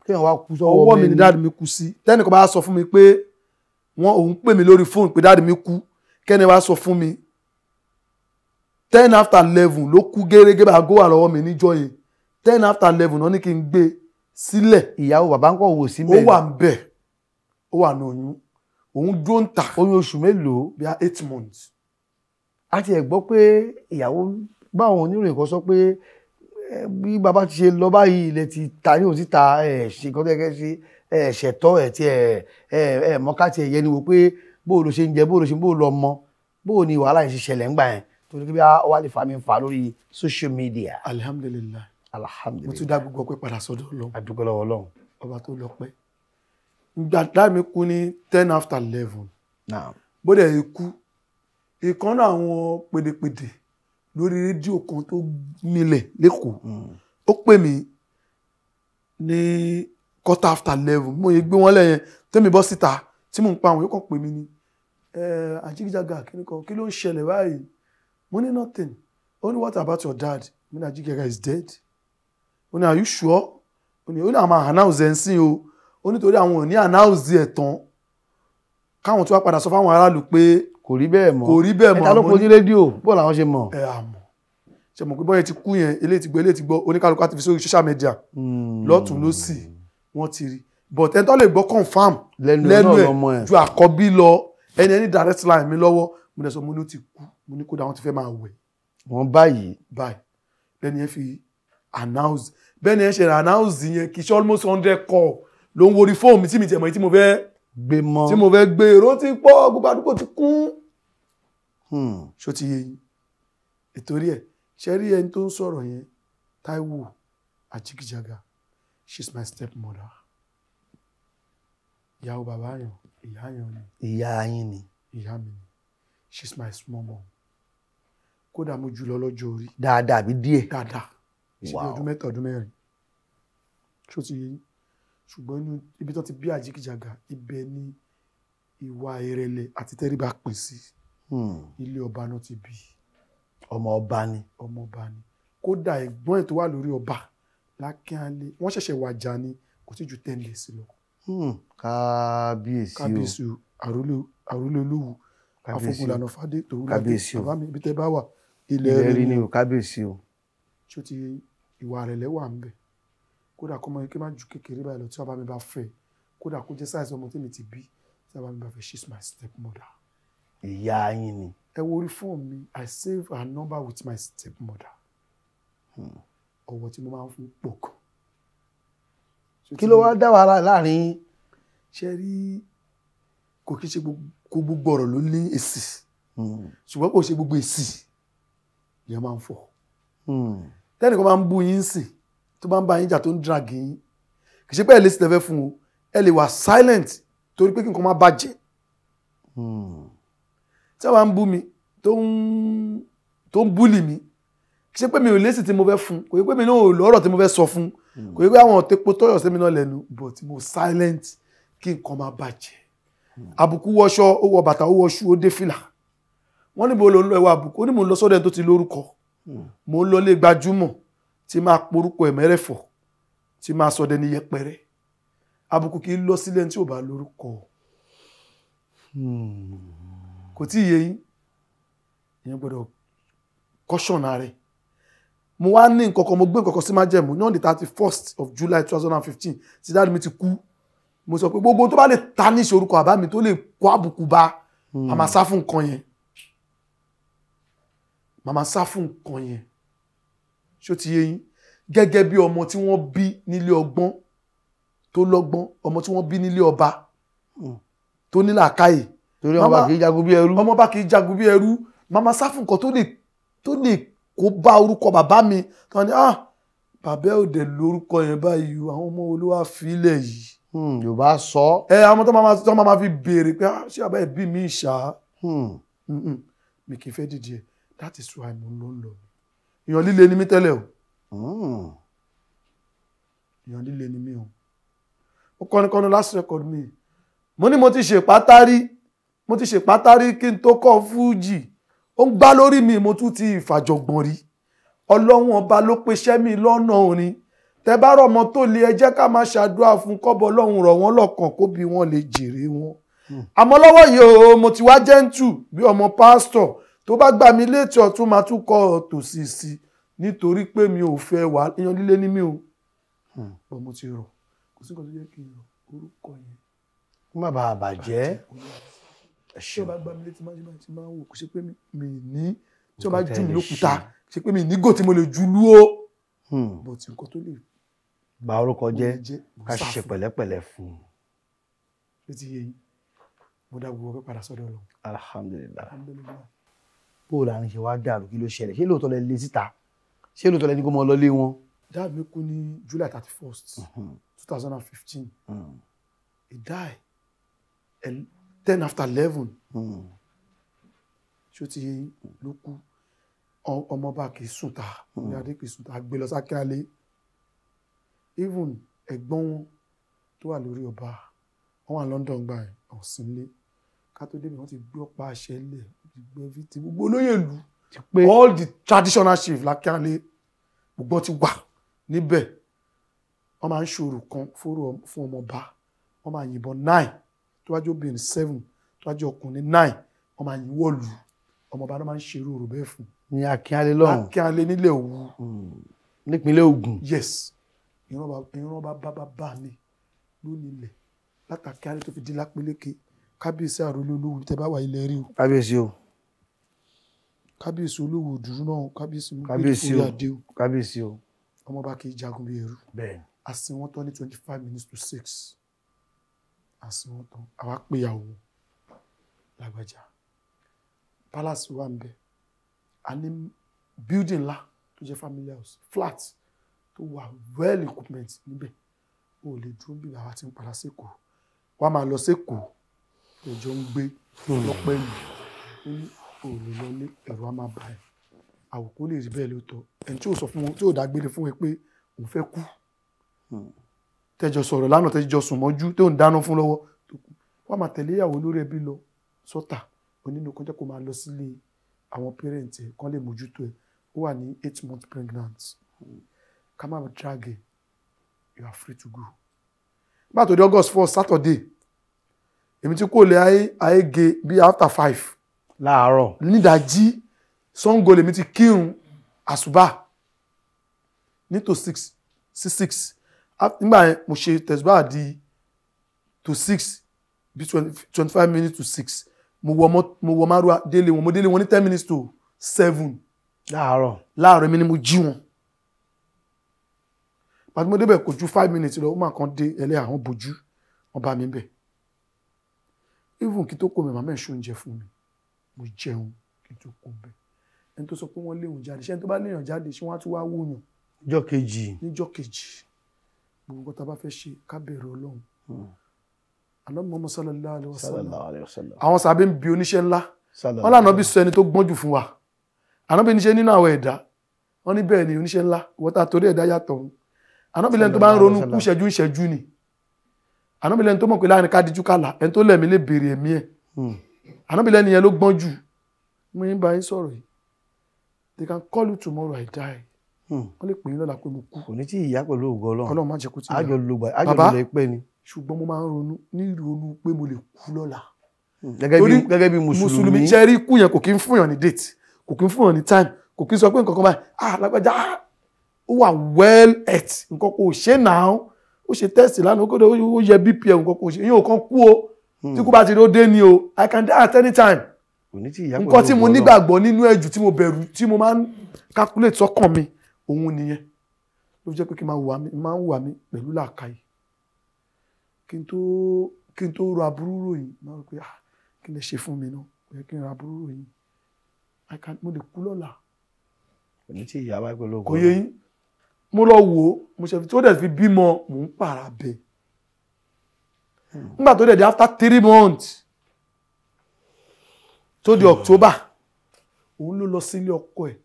kéèyàn wá kú sọ́wọ́ ọwọ́ mi ni dáàdì mi kú sí tẹ́nìkan bá sọ fún mi pé òun pè mí lórí fóònù pé dáàdì mi kú kẹ́ni wá sọ fún mi 10 after 11 ló kú gẹ́gẹ́ bá gó wà lọ́wọ́ mi níjọ́ yẹn 10 after 11 náà ní kí n gbé sílẹ̀ ìyàwó bàbá ń kọ́ wò sí ó mẹ́rin wà ń bẹ̀ ó wà ní oyún òun dúró ń tà oyún oṣù mélòó bí i 8 months a ti ẹ̀ gbọ́ pé ìyàwó báwọn oníròyìn kan sọ pé bí bàbá ti ṣe lọ báyìí ilẹ̀ ti ta ní òun síta ṣe nǹkan tó yẹ kẹ́ ṣe ṣẹ̀tọ́ ẹ̀ tí mọ́ká ti ẹ̀yẹ ni wò pé bó ló ṣe ń jẹ bó ló ṣe bó lọ mọ bó ni wàhálà yìí ṣe ṣẹlẹ̀ ńgbà yẹn torí bí wàá lè fa mi fa lórí social media. alihamudulilayi alhamdulilayi mo tún dá gbogbo ọpẹ́ padà sọ́dọ̀ Ọlọ́run adúgbò lọ́wọ́ Ọlọ́run ọba tó lọ́pẹ́ ìgbà dáàdì mi kú ní 10 after 11 náà bó dẹ̀ ikú ìkan náà àwọn pèdèpèdè lórí rédíò kan tó nílẹ̀ lẹ́kọ̀ọ́ ó pè mí ní 1/4 after 11 mo yẹ gbé wọn lẹ́yìn tẹ́mi bọ́ síta tí mò ń pa àwọn yóò kàn pè mí ní Àjíkìjàgà kí ló ń ṣẹlẹ̀ báyìí mo ní nothing ó ní what about your dad mo ní Àjíkìjàgà is dead ó ní are you sure ó ní àwọn announce ẹ̀ ń sìn o ó nítorí àwọn ò ní announce ẹ̀ tán káwọn tó wá padà sọ fáwọn aráàlú pé kò rí bẹ́ẹ̀ mọ́ ẹ̀ta ló kó ní rédíò bó làwọn ṣe mọ̀. àmọ́ ṣe mọ̀ pé bọ́yẹ̀ ti kú yẹn eléyìí ti gbọ́ oníkálukú àti fi sórí social media lọ́tún lósì wọ́n ti rí but ẹni tó lè gbọ́ confam lẹ́nu ẹ̀ ju àkọ́bí lọ ẹni direct line mi lọ́wọ́ mo dẹ̀ sọ mo ní ó ti kú mo ní kódà wọ́n ti fẹ́ máa wẹ̀. wọ́n báyìí lẹ́ni ẹ fi announce bẹ́ẹ̀ ni ẹ ṣe announce yẹn kì í ṣe almost 100 call ló ń worí fóònù mi tí mi tẹ̀ mọ́ tí mo fẹ́ gbé èrò ti pọ̀ gbogbo àdúgbò ti kún ṣó ti yé yín ìtorí ẹ̀ ṣe rí ẹni tó ń sọ̀rọ̀ yẹn Taiwo Àjíkìjàgà she's my stepmother ìyàwó bàbá yẹn ìyá yẹn ni ìyá yín ni ìyá mi ni she's my small mom kódà mo jù lọ lọ́jọ́ orí dáadáa bí díẹ̀ dáadáa ìṣèlú ọdún mẹ́ta ọdún mẹ́rin ṣó ti yé yín ṣùgbọ́n ibi tó ti bí Àjíkìjàgà ibẹ̀ ni ìwà ìrẹ̀lẹ̀ àti tẹríba pín sí ilé ọba náà ti bí ọmọ ọba ni kódà ẹ̀gbọ́n ẹ̀ tó wà lórí ọba Lákínálé wọ́n ṣẹ̀ṣẹ̀ wàjà ni kò tí ju 10 days lọ. kábíyèsí àrólé olówù afọkùnlànà fàdé tòun kábíyèsí bàbá mi ibi tẹ́ bá wà ilẹ̀ rí ni o kábíyèsí o. ṣó ti ìwà rẹ̀ lẹ́wà ń bẹ̀ kódà kọ́mọ yẹn kí má ju kékeré báyìí lọ tí bàbá mi bá fẹ́ kódà kó jẹ́ sáìsì ọmọ tí mi ti bí tí bàbá mi bá fẹ́ she's my stepmother. ìyá yín ni. ẹ wo orí fóònù mi I save her number with my stepmother. ọwọ́ tí mo máa ń fún pọ̀ kan. kí ló wá dá wàhálà láàrin. ṣe rí kò kí ṣe gbogbo ọ̀rọ̀ ló ní èsì ṣùgbọ́n kò ṣe gbogbo èsì yẹn máa ń fọ̀. tẹ́nìkan máa ń bú yín sìn tó bá ń bá yín jà tó ń drag yín kì í ṣe pé ẹ lè sì tẹ́fẹ́ fún o ẹ lè wà silent torí pé kí nǹkan má bàjẹ́. tí wọ́n bá ń bú mi tó ń búlì mi ṣé pé mi ò lésì tí mo fẹ́ fún kò yẹ pé mi náà ò lọ́rọ̀ tí mo fẹ́ sọ fún kò yẹ pé àwọn tepo tọ́yọ̀ sí mi náà lẹ́nu but mo silent kí nǹkan máa bàjẹ́ àbùkù wọṣọ ó wọ bàtà ó wọṣú ó dé fìlà wọ́n níbo ló ń lọ ẹwà àbùkù ó ní mò ń lọ sọ́dọ̀ ẹni tó ti lórúkọ mò ń lọ lé gbajúmọ̀ tí máa porúkọ ẹ̀mẹ́rẹ̀fọ̀ tí máa sọ dẹni yẹpẹrẹ àbùkù kì í lọ sílẹ̀ tí ò bá lórúkọ kò tí ì yé yín ìyẹn gbọ́dọ̀ kọ́ṣọ̀nà rẹ̀ mo wá ní nǹkankan mo gbé nǹkankan sí májẹ̀mú ní on the 31st of July 2015 tí dáàdì mi ti kú mo sọ pé gbogbo tó bá lè ta ní ìṣorúkọ àbá mi tó lè kó àbùkù bá màmá sá fún nǹkan yẹn màmá sá fún nǹkan yẹn ṣó ti yé yín gẹ́gẹ́ bí ọmọ tí wọ́n bí nílé ọgbọ́n tó lọ́gbọ́n ọmọ tí wọ́n bí nílé ọba tó ní làákàyè torí ọmọ bá kì í jagun bí ẹrú ọmọ bá kì í jagun bí ẹrú màmá sá fún nǹkan tó lè kó bá orúkọ bàbá mi tó ní bàbá ò dẹ̀ lórúkọ yẹn báyìí àwọn ọmọ olówó àfilẹ̀ yìí Yorùbá sọ àwọn tó máa fi béèrè pé ṣé àbá ẹ̀ bí mi ṣá mi kì í fẹ́ dìde ẹ̀ that is why mo ló ń lọ èèyàn líle ni mí tẹ́lẹ̀ o èèyàn líle ni mí o ó kọ́ni last record mi mo ní mo ti ṣe pátárí kí n tó kọ́ fújì ó ń gbá lórí mi mo tún ti ìfàjọ̀gbọ̀n rí ọlọ́run ọba ló pèsè mi lọ́nà orin tẹ bá rọ̀ ọmọ tó lé ẹ jẹ́ ká máa ṣàdúrà fún kọ́bọ̀ ọlọ́run rọ̀ wọ́n lọ́kàn kó bí wọ́n lè jèrè wọn àmọ́ lọ́wọ́ yìí o mo ti wá jẹ́ǹtù bí ọmọ pásítọ̀ tó bá gbà mí létí ọ̀tún máa tún kọ́ tòsì sí nítorí pé mi ò fẹ́ wà èèyàn líle ní mi o bọ́ mo ti rọ̀ kò sí nǹkan tó yẹ kí n rọ̀ orúkọ yẹn kó má bàa bàjẹ́ tí ó bá gbà mí létí máa wò kò ṣe pé mi ní tí ó bá jù mí lókúta ṣe pé mi nígò tí mo lè jù lú ó bọ̀ tí nǹkan tó lè bà orúkọ jẹ́ ká ṣe pẹ̀lẹ́pẹ̀lẹ́ fún un. ó ti yé yín mo dá gbogbo ọpẹ́ padà sọ́dọ̀ Ọlọ́run. alhamdulilayi bó o láàrin ṣe wá dàrú kí ló ṣẹlẹ̀ ṣé lóòótọ́ lẹ lé síta ṣé lóòótọ́ lẹ ní kó mọ lọ lé wọn. dad mi kú ní July 31st 2015 he died 10 after 11 ṣó ti yé yín ló kú ọmọọba kì í sùn ta ní adé kì í sùn ta gbé lọ sákíálé even ẹ̀gbọ́n wọn tó wà lórí ọba wọn wà London gbà ẹ ọsìnlé ká tó débi wọn ti gbé ọ̀pá àṣẹ lẹ gbé fìtì gbogbo olóyè ìlú all the traditional chief lákíálé gbogbo ti wà níbẹ̀ wọn máa ń ṣòro kan fún ọmọọba wọn máa yìnbọn 9 tó wájú obìnrin 7 tó wájú ọkùnrin 9 wọn máa yìn wọlù ọmọọba náà máa ń ṣerú òrò bẹ́ẹ̀ fún ní Akínyẹlé lọ́hùn Akínyẹlé nílẹ̀ Òwu nípínlẹ̀ Ògùn. yes ìran bá mi lónìí ilẹ̀ látàkí alẹ́ tó fi di lápéléke kábíyèsí àròlé olówó tẹ bá wà ilẹ̀ rí o. kábíyèsí o. kábíyèsí olówó òdùrú náà kábíyèsí o. ọmọọba kì í jagun bí ẹrú. bẹ́ẹ̀. àsìn wọn tán ní 25 minutes to 6 àsìn wọn tán àwa péyàwó lágbájá palace wà ń bẹ a ní building ńlá tó jẹ́ family house flat tó wà well equipment níbẹ̀ o lè dúró bí àwa ti ń padà sékòó wàá máa lọ sékòó ẹjọ́ ń gbé lọ́pẹ́ yìí ó ní o lè lọlé ẹ̀rọ á máa bá ẹ̀ àwòkó lè rí bẹ́ẹ̀ lóòótọ́ ẹni tí ò sọ fún wọn tí ò dágbére fún ẹ pé òun fẹ́ kú tẹjọ sọ̀rọ̀ lánàá tẹjọ sùn mọ́jú tó ń dáná fún lọ́wọ́ tó kú wàá máa tẹ̀lé ìyàwó lórí ẹbí lọ sọ́tà onínú kan jẹ́ kó máa lọ sílé àwọn parents ẹ̀ kán lè mójútó ẹ̀ ó wà ní 8 months pregnant ká má drag ẹ̀ you are free to go. Nígbà tó di August 4 Saturday èmi tí kò lè ayé ge bí after 5 láàárọ̀ nídàájí Ṣàngó lèmi ti kírun àsùbá ní to 6 sí 6 nígbà yẹn mo ṣe tẹ̀síbáà di to 6 bí 25 minutes to 6 mo wọ márùá délé wọn mo délé wọn ní 10 minutes to 7 láàárọ̀ mi ni mo jí wọn pàtí mo débẹ̀ kò ju 5 minutes lọ ó máa kan dé ẹlẹ́ àwọn bojú wọn bá mi bẹ̀ even kí tó kó mi màmá ẹ̀ ṣó oúnjẹ fún mi mo jẹun kí tó kó bẹ̀ ẹni tó sọ pé wọ́n léèyàn jáde ṣé ẹni tó bá léèyàn jáde ṣé wọ́n á tún wá wòyàn níjọ́ kejì gbogbo nǹkan tá a bá fẹ́ ṣe ká bẹ̀rẹ̀ Ọlọ́run Ànábì Muhammad sallallahu alaihi wasallam àwọn sàbẹ̀ ń bi oníṣẹ́ ńlá wọn lànà bí sọ ẹni tó gbọ́n jù fún wa Ànábì níṣẹ́ nínú àwọn ẹ̀dá wọ́n ní bẹ́ẹ̀ ni oníṣẹ́ ńlá ìwọ́ta torí ẹ̀dá yàtọ̀ ànábì lẹ́ni tó bá ń ronú kú ṣẹ́jú ìṣẹ́jú ni ànábì lẹ́ni tó mọ̀ pé láàrin ká díjú kàlà ẹni tó lẹ̀mí lè béèrè ẹ̀mí ẹ̀ ànábì lẹ́ni yẹn ló gbọ́n jù mo ń bá yín sọ̀rọ̀ yìí they can call you tomorrow I die wọ́n lè pè yín lọ́la pé mo kú. kò ní tí ìyá pẹ̀lú ògo Ọlọ́run Ọlọ́run má jẹ́ kó tí ì àjọ lọ pẹ́ ni. ṣùgbọ́n mo máa ń ronú ní ìrònú pé mo lè kú lọ́la. gẹ́gẹ́ bí mùsùlùmí ṣe rí ikú yẹn kò kí ń fún yàn ní date kò kí ń fún yàn ní time kò kí ń sọ pé nǹkan kan báyìí lágbájá ó wà well het nǹkan kò ṣe náà ó ṣe test lánàá ó yẹ BPM nǹkan kò ṣe yín ò kàn kú o tí kú bá ti rí ó dé ni o I can die at any time. nǹkan tí mo nígbàgbọ́ nínú ẹ̀jù tí mo bẹ̀rù tí mo máa ń calculate sọ́kàn mi òun nìyẹn ló jẹ́ pé kí n máa ń wà mí pẹ̀lú làákàyè kí n tó ro aburú ròyìn máa rò pé kí n lè ṣe fún mi náà kò yẹ kí n ra aburú ròyìn mo lè kú lọ́la. kò ní tí ìyá wáyé pẹ̀lú ògo. kò yẹ yín mo lọ wò ó mo ṣe tó dẹ̀ fi bímọ mò ń pààrà bẹ̀. nígbà tó dẹ̀ di after 3 months tó di October òun ló lọ sílé ọkọ ẹ̀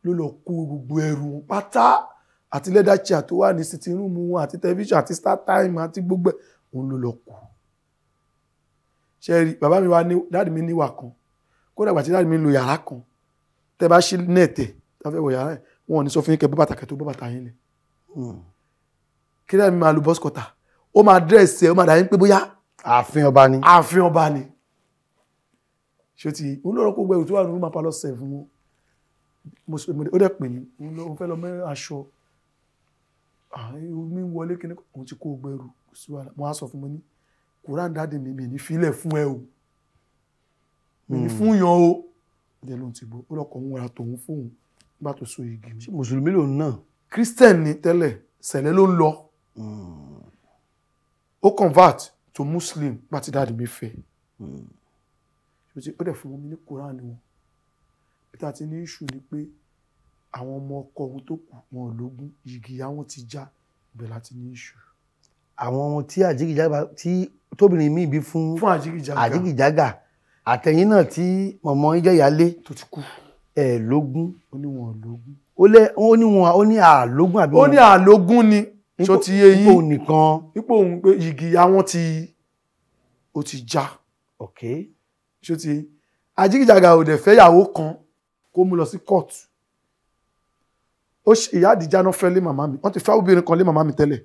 ló lọ kó gbogbo ẹrù pátá àti leather chair tó wà ní sitting room wọn àti television àti StarTime àti gbogbo òun ló lọ kó. ṣe rí bàbá mi wá ní dáàdì mi níwà kan kódà gbà tí dáàdì mi ń lo yàrá kan tẹ bá ṣí nẹ́ẹ̀tẹ̀ tá fẹ́ wọ yàrá ẹ̀ wọn ò ní sọ fún yín kẹ bọ́ bàtà kẹtó bọ́ bàtà yín ni. kí dáàdì mi máa lo bọ́sì kọta ó máa dírẹ̀sì ẹ̀ ó máa dà yín pé bóyá ààfin ọba ni. ààfin ọba ni. ṣé ti òun lọ́rọ̀ kó gbẹ̀rù tó wà nínú máa pa lọ́sẹ̀ fún wọn ó dẹ̀ pè ní òun fẹ́ lọ mẹ́rin aṣọ mi wọlé kí ní òun ti kó gbẹ̀rù mo á sọ fún mi ní Quran dáàdì mi ní filẹ̀ fún ẹ o mi ní fún yan o ìdẹ lóun ti gbọ́ ó lọkọ̀ òun wẹ̀rà tòun fóun nígbà tó so igi. ṣé mùsùlùmí lòun náà. Christian ni tẹ́lẹ̀ sẹ̀lẹ̀ ló ń lọ ó convert to Muslim nígbà tí dáàdì mi fẹ́ ó dẹ̀ fún mi ní Quran ni wọn peter ti ní iṣu ni pé àwọn ọmọ ọkọ ohun tó kù wọn lógún igi àwọn ti já ibẹ̀ láti ní iṣu. àwọn ọmọ tí àjíkìjágà tí tóbìnrin míì bí fún àjíkìjágà àtẹ̀yìn náà tí mọ̀mọ́ ń jẹ́ ìyálé tó ti kú lógún. ó ní wọn lógún. ó ní àlógún àbí. ó ní àlógún ni tó ti yé yín ipò nìkan. ipò òun pé igi àwọn ó ti já. ok. ṣó ti yé yín àjíkìjágà ò dẹ̀ fẹ́yàwó kan kó mú lọ sí court ìyá àdìjá náà fẹ́ lé màmá mi wọ́n ti fẹ́ obìnrin kan lé màmá mi tẹ́lẹ̀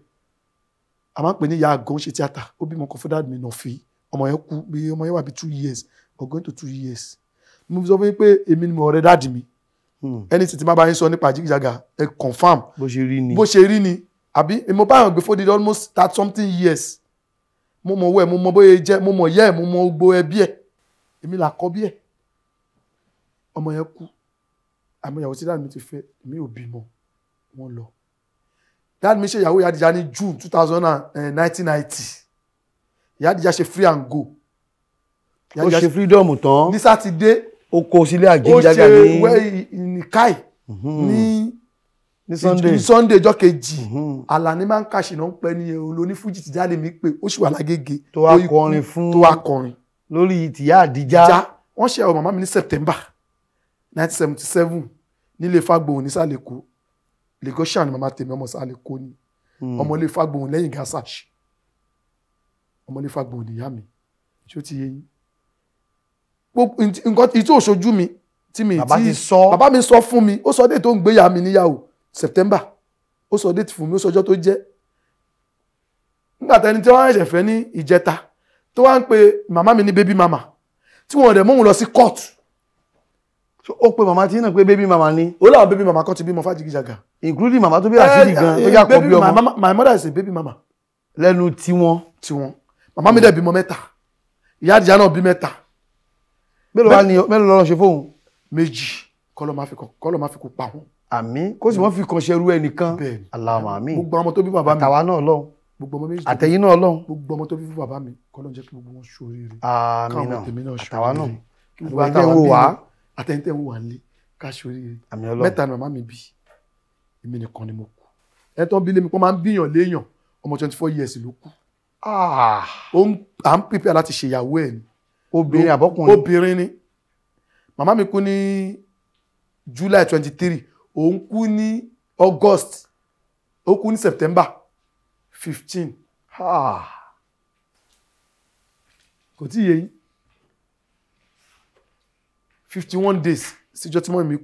a máa ń pè ní ìyá àgàn ṣe tíátà ó bímọ kan fún dáàdì mi náà fi ọmọ yẹn kú bí ọmọ yẹn wà bí 2 years or going to 2 years mo sọ fún yín pé èmi ni mo ọ̀rẹ́ dáàdì mi ẹni tí máa bá yín sọ nípa àjíkìjágà ẹ confam bó ṣe rí ni àbí mo bá yàn gbé fódìdí almost 30-something years mo mọ̀ wẹ̀ mo mọ̀ bóyá jẹ́ mo mọ̀ yẹ́ ẹ̀ mo mọ̀ gbogbo ẹbí ẹ̀ èmi là kọ́ bí ẹ̀ ọmọ yẹn kú àmọ́ ìyàwó tí dáàdì mi ti fẹ́ mi ò bímọ wọn lọ dáàdì mi ṣe ìyàwó ìyá àdìjá ní June 1990 ìyá àdìjá ṣe free and go. ó ṣe freedom tán ní sátidé ó kó sílé àjíjágà ní ó ṣe nìkáì ní Sunday ọjọ́ kejì Àlàní máa ń kàṣì náà ń pẹ́ ní olóní fújì tí dáàdì mi pé ó sì wà lágége tó wá kọrin fún tó wá kọrin lórí tìyá àdìjá. wọ́n ṣe àwọn màmá mi ní September 1977 nílé Fágbóhùn ní Sàlẹ̀kó Lagosian ni màmá tèmi ọmọ Sàlẹ̀kó ni ọmọlé Fágbóhùn lẹ́yìn Gasash ọmọlé Fágbóhùn nìyá mi ṣé ó ti yé yín nǹkan tí ò ṣojú mi tí mi bàbá ti sọ bàbá mi sọ fún mi ó sọ dé tó ń gbéyà mi níyàwó September ó sọ dé fún mi ó sọjọ́ tó jẹ́ nígbà tẹni tí wọ́n ṣẹ̀ṣẹ̀ fẹ́ ní ìjẹta tó wá ń pe màmá mi ní baby mama tí wọ́n dẹ̀ mú òun lọ sí court. ó pe màmá tí náà pé baby mama ni. ó láwọn baby mama kan ti bímọ fàjíkìjàgà. including màmá tó bí àṣírí gan tó yà kọ́ bí ọmọ. my mother is a baby mama. lẹ́nu tiwọn. màmá mi dẹ̀ bímọ 3 ìyá àdìjá náà bí 3. mélòó lọ́rọ̀ ṣe fóun. 2 kọ́lọ́ máa fi kó pa wọn. àmín kó sì wọ́n fi kan ṣerú ẹnìkan. bẹ́ẹ̀ni Allahumma àmín. gbogbo ọmọ tó bí bàbá mi. àtàwa náà lọ́hùn. gbogbo ọmọ méjì àtẹ̀yìn náà lọ́hùn. gbogbo ọmọ tó bí fún bàbá mi kọ́lọ́ jẹ́ kí gbogbo wọn ṣoríire. àmín náà àtàwa náà. àtẹ̀yìntẹ̀ ń wà nílé ká ṣoríire. àmín Ọlọ́run. 3 ni màmá mi bí èmi nìkan ni mo kú. ẹ tán bí lémi pọ́n máa ń bíyàn léèyàn ọmọ 24 years ló kú. à ń pípẹ́ láti ṣèyàwó ẹ̀ ni. obìnrin àbọ́kùnrin. obìnrin ni màmá mi kú ní July 23 òun kú ní August ó kú ní September 15 kò tí yẹ yín 51 days síjọ́ tí mọ́ mi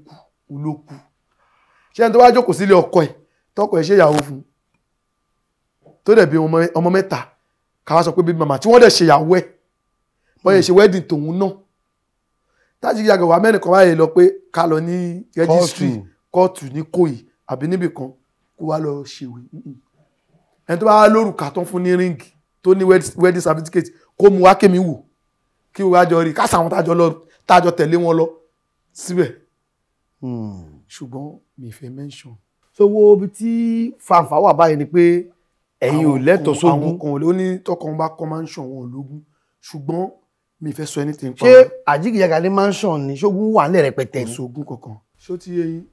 kú ló kú ṣé ẹni tó wá jókòó sílé ọkọ ẹ̀ tọkọ ẹ̀ ṣe ìyàwó fún tó dẹ̀ bí ọmọ mẹ́ta káwá sọ pé bíbí màmá tí wọ́n dẹ̀ ṣe ìyàwó ẹ̀ bọ́yẹ̀ ṣe wedding tòun náà tájí yàgò wà mẹ́rin kan báyìí lọ pé ká lọ ní registry kóòtù ní Kòyí àbí níbì kan kó wá lọ ṣèwé ẹni tó bá wá lórúkà tán fún ní ríǹgì tó ní wedding certificate kó mu wá kémi wò kí wọ́n jọ rí kásà àwọn tájọ tẹ̀lé wọn lọ síbẹ̀ ṣùgbọ́n mi fẹ́ mention. so wo ibi tí fanfa wà báyìí ni pé ẹ̀yin ò lẹ́tọ̀ọ́ sógún. àwọn kan ló ní tọkàn bá kọ́ mansion wọn lógún ṣùgbọ́n mi fẹ́ sọ anything. ṣé Ajigiyaga ní mansion ni ṣógun wà ní rẹpẹtẹ ní. sógún kankan ṣó ti yé yín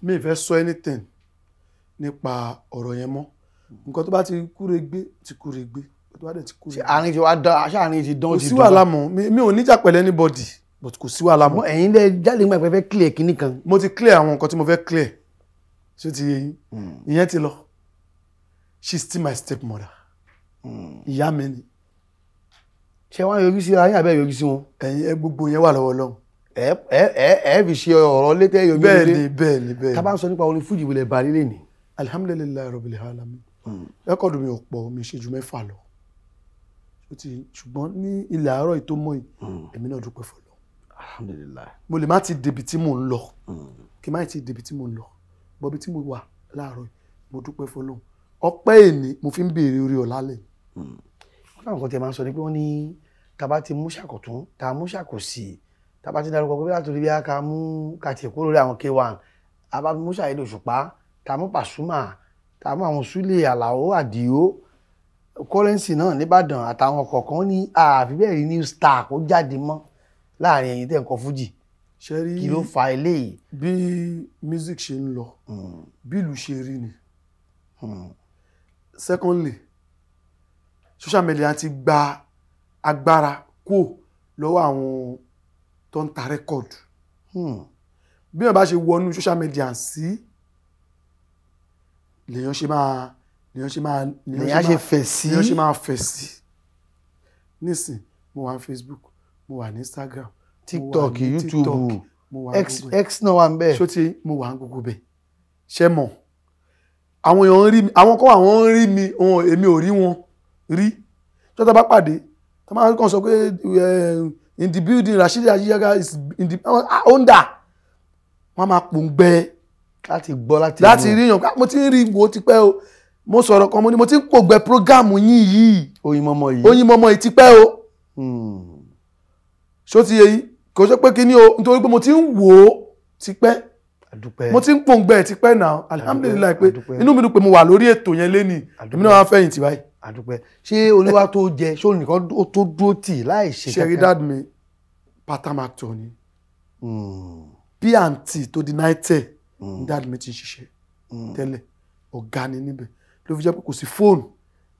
mi fẹ́ sọ anything nípa ọ̀rọ̀ yẹn mọ́ nǹkan tó bá ti kúre gbé tó bá dẹ̀ ti kúre. ṣé àárín ti wá dán aṣáárín ti dán. kò sí wàhálà mọ́ mi ò níjà pẹ̀lẹ́ anybody but kò sí wàhálà mọ́. ẹ̀yin lẹ jáde nígbà pé fẹ́ clear kinní kan. mo ti clear àwọn nǹkan tí mo fẹ́ clear ṣó ti yé yín ìyẹn ti lọ she still my stepmother ìyá mi ni. ṣé wọ́n yọjú sí ara yín àbẹ́ yọjú sí wọn. ẹ̀yin gbogbo yẹn wà lọ́wọ́ Ọlọ́run. ẹ fi ṣe ọ̀rọ̀ létẹ́ yọjú lé. bẹ́ẹ̀ni. tá bá ń sọ nípa orin fújì wọlé bari lè ní. alihamudulilayi rabbil alamin rẹ́kọ̀dù mi ò pọ̀ mi ṣe ju 6 lọ ṣùgbọ́n ní ilẹ̀ àárọ̀ ètò mọ́ yìí èmi náà dúpẹ́ fọlọ́. alhamdulilayi. mo lè má ti débi tí mò ń lọ kí má ti débi tí mò ń lọ bọ́bí tí mo wà láàárọ̀ mo dúpẹ́ fọlọ́ ọpẹ́ èní mo fi ń béèrè orí ọ̀la lẹ̀. wọ́n náà nǹkan tí a máa ń sọ ni pé wọ́n ní tàbá ti mú ṣàkótún tá a mú ṣàkósì tàbá ti darúgbó pé látòrí bí a ká mú kàtì èkó lórí àwọn K1 àbá mú Saheed Òṣùpá tá a mú Pasuma tá a mú àwọn Sule Alao Adio Currency náà nìbàdàn àtàwọn kọ̀ọ̀kan ní àfi bẹ́ẹ̀ rí new star kó jáde mọ́ láàrin ẹ̀yin tẹ̀ ń kọ fújì kí ló fa eléyìí. bí music ṣe ń lọ bí ìlú ṣe rí ni secondly social media ti gba agbára kó lọ́wọ́ àwọn tó ń ta rẹ́kọ̀dù bí wọ́n bá ṣe wọnú social media sí lèèyàn ṣe máa fẹ̀ sí nísìn mo wà ní Facebook mo wà ní Instagram TikTok YouTube X náà wà ń bẹ́ẹ̀. ṣó tí mo wà ní gbogbo bẹ́ẹ̀ ṣe mọ̀ àwọn èèyàn rí mi àwọn kan àwọn rí mi èmi ò rí wọn rí jọ́tà bá pàdé tó máa kàn sọ pé in the building Rasheed Ajigiyaga is in the onda wọ́n máa pòǹgbẹ láti gbọ́ láti rí yàn mo ti ń rí wo tipẹ́ o mo sọ̀rọ̀ kan mo ti ń pòǹgbẹ prógáàmù yín yìí Oyinmomo yìí tipẹ́ o ṣó ti yẹ yìí kò ṣe pé kíní o nítorí pé mo ti ń wò ó tipẹ́ mo ti ń pòǹgbẹ tipẹ́ náà alihamudulilayi pé inú mi dùn pé mo wà lórí ètò yẹn lénìí èmi náà wá fẹ̀yìntì báyìí. àdúpẹ́ ṣé olúwa tó jẹ ṣé olùkọ́ ó tó dúró tì láì ṣe kẹ́kẹ́. ṣẹ́rí dad mi part-time actor ni P&T tó di náítẹ̀ ní dad mi ti ń ṣiṣẹ́ tẹ́lẹ̀ ọ̀gá ni níbẹ̀ ló fi jẹ́ pé kò sí fóònù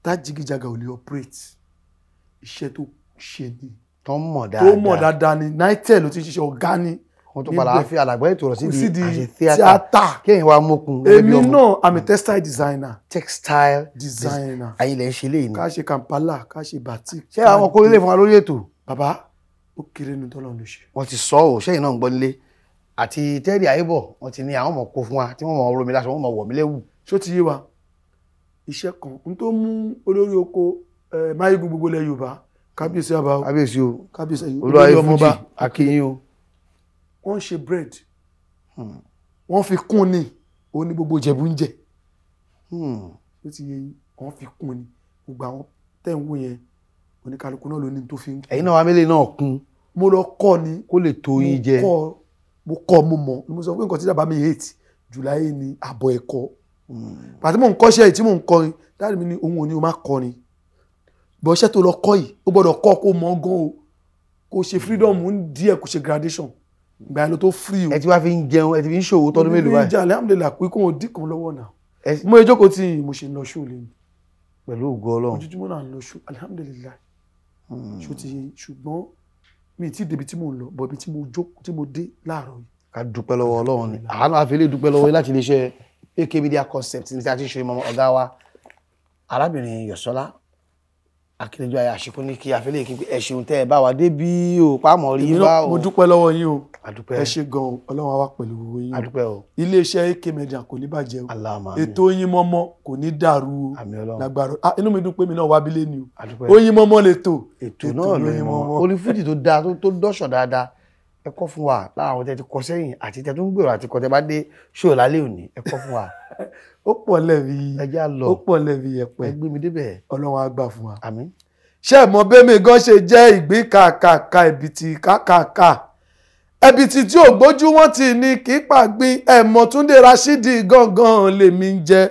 tá Jigijaga ò lè operate iṣẹ́ tó ṣe ni tó mọ̀ dáadáa ni náítẹ̀ ló ti ń ṣiṣẹ́ ọ̀gá ni. wọ́n tó padà fi àlàgbà ètò rẹ̀ sí di àṣẹ tíátà kéèyàn wá mókun. èmi náà I'm a textile designer. textile designer. ayé lè ń ṣe léyìn. ká ṣe Kampala ká ṣe batik. ṣé àwọn kó lélẹ̀ fún wa lórí ètò. bàbá ó kéré nu tọ́lọ́ ló ṣe. wọ́n ti sọ ọ́ sẹ́yìn náà ń gbọ́ nílé àti tẹ́rì àyébọ̀ wọ́n ti ní àwọn ọmọ kó fún wa tí wọ́n mọ̀ romi láṣọ wọ́n mọ̀ wọ̀ mí léwu. ṣó ti yé wa iṣẹ́ kan n tó mú olórí oko máyégun gbogbo ilẹ̀ Yorùbá kábíyèsí àbá kábíyèsí o kábíyèsí olórí ọmọba akínyìn o. wọ́n ṣe bread wọ́n fi kún ni òun ni gbogbo Ìjẹ̀bú ń jẹ ó ti yẹ wọ́n fi kún ni gbogbo àwọn tẹ̀ ń wò yẹn oníkálukú náà ló ní tó fi ń kún. ẹ̀yin náà wà mílẹ̀ náà kún. mo lọ kọ́ ni kó lè tó yín jẹ. mo kọ́ mo mọ̀ mo sọ pé nǹkan tí bàbá mi hate July ni àbọ̀ ẹ̀kọ́ pàtí mò ń kọ́ṣẹ́ yìí tí mò ń kọrin dáàdì mi ní òun ò ní o má kọrin bọ́ṣẹ́ tó lọ kọ́ yìí ó gbọ́dọ̀ kọ́ kó mọ̀ gan o kó ṣe freedom ń díẹ̀ kó ṣe gradation ìgbà yẹn ló tó free o. ẹ ti wá fi ń jẹun ẹ ti fi ń ṣòwò tọdún mélòó báyìí. ìjà alhamdulilayi pé kó wọn dín kan lọ́wọ́ náà mo ìjókòó tí mo ṣe ń lọ ṣó lè ní. pẹ̀lú ògo Ọlọ́run ojoojúmọ́ náà ń lọ ṣó alhamdulilayi ṣó ti ṣùgbọ́n mi ti débi tí mo ń lọ bọ̀ ibi tí mo dé láàárọ̀ yìí ká dúpẹ́ lọ́wọ́ Ọlọ́run ni àánú àfẹ́lẹ́ dúpẹ́ lọ́wọ́ láti iléeṣẹ́ AK Media Concept ní tí a ti ṣe mọ́ ọ̀gá wa arábìnrin Yọ̀sọ́lá akíndéjọ́ ayé àṣekú ní kí àfẹ́lẹ́ kí ẹ ṣeun tẹ́ ẹ bá wa dé bí o pàmò rí bá o. mo dúpẹ́ lọ́wọ́ yín o àdúpẹ́ ẹ ṣe gan Ọlọ́run á wà pẹ̀lú gbogbo yín àdúpẹ́ o iléeṣẹ́ AK Media kò ní bàjẹ́ o Allahumma ètò Oyin Mọ́mọ́ kò ní dàrú o àmín Ọlọ́run lágbára inú mi dùn pé mi náà wá bílé ni o àdúpẹ́ Oyin Mọ́mọ́ lètò ètò náà lóyin mọ́mọ́ olùfújì tó dáa tó dọ́ṣọ̀ dáadáa ẹ kọ́ fún wa lára àwọn tẹ́ ti kọ sẹ́yìn àti tẹ́ tó ń gbèrò àti kọ́ tẹ́ bá dé ṣó lálẹ́ òní ẹ kọ́ fún wa. ó pọ̀ lẹ́bi ẹja lọ ó pọ̀ lẹ́bi yẹpẹ́ ẹ gbé mi débẹ̀ Ọlọ́run á gbà fún wa. àmín. ṣé ẹ mọ̀ bẹ́mi gan ṣe jẹ́ ìgbín kàkàkà ẹ̀bìtì kàkàkà ẹ̀bìtì tí ò gbójú wọn ti ní kí pàgbín ẹ̀mọ́ Túndé Rashidi gangan lèmi ń jẹ́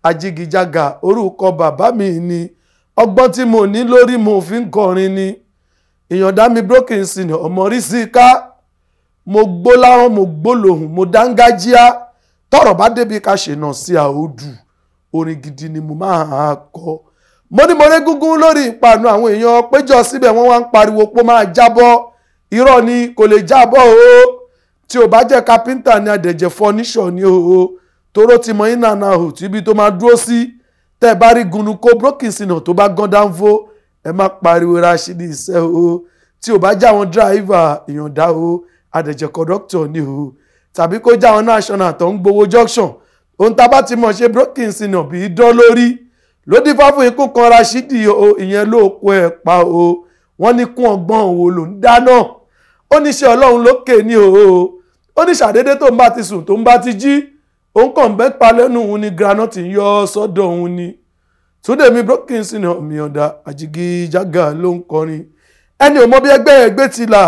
ajigijaga orúkọ bàbá mi ni ọgbọ́n tí mo ní lórí mo fi ń kọrin ni ìyọ̀ǹda mi broken sin ọmọ rí sí ká mo gbó láwọn mo gbó lòhùn mo dángájíá tọrọ bá débi ká ṣènà sí àódù orin gidi ni mo máa kọ mo ní mo ré gúngún lórí ìpanu àwọn èèyàn péjọ síbẹ̀ wọ́n wá ń pariwo pé ó máa jábọ́ irọ́ ni kò lè jábọ́ o tí ò bá jẹ́ kápẹ́ńtà ni àdẹ̀jẹ̀ fọ́níṣọ̀ ni o toró ti mọ iná náà hù tíbi tó máa dúró sí tẹ́ ẹ bá rí gunnu kó broken sinà tó bá gán dánfó ẹ má pariwo Rashidi iṣẹ́ o tí ò bá já àwọn dráìvà ìyọ̀ǹda o àdẹ̀jẹ̀ kọ̀dọ́kítọ̀ ni o tàbí kó já àwọn national tó ń gbowó junction ohun tá a bá ti mọ̀ ṣe broken sinà bí dán lórí ló dífá fún ikú kan Rashidi o ìyẹn ló kó ẹ̀ pa o wọ́n ní kún ọgbọ́n òwò ló ń dáná ó ní ṣe Ọlọ́run lókè ní o ó ní ṣàdédé tó ń bá ti sùn tó ń bá ti jí òun kàn bẹ́ẹ̀ pa lẹ́nu òun ni granite ń yọ sọ́dọ̀ òun ni Túndé mi broken sinà mi ọ̀dà àjìgìjàgà ló ń kọrin ẹni ò mọ bí ẹgbẹ́ ti là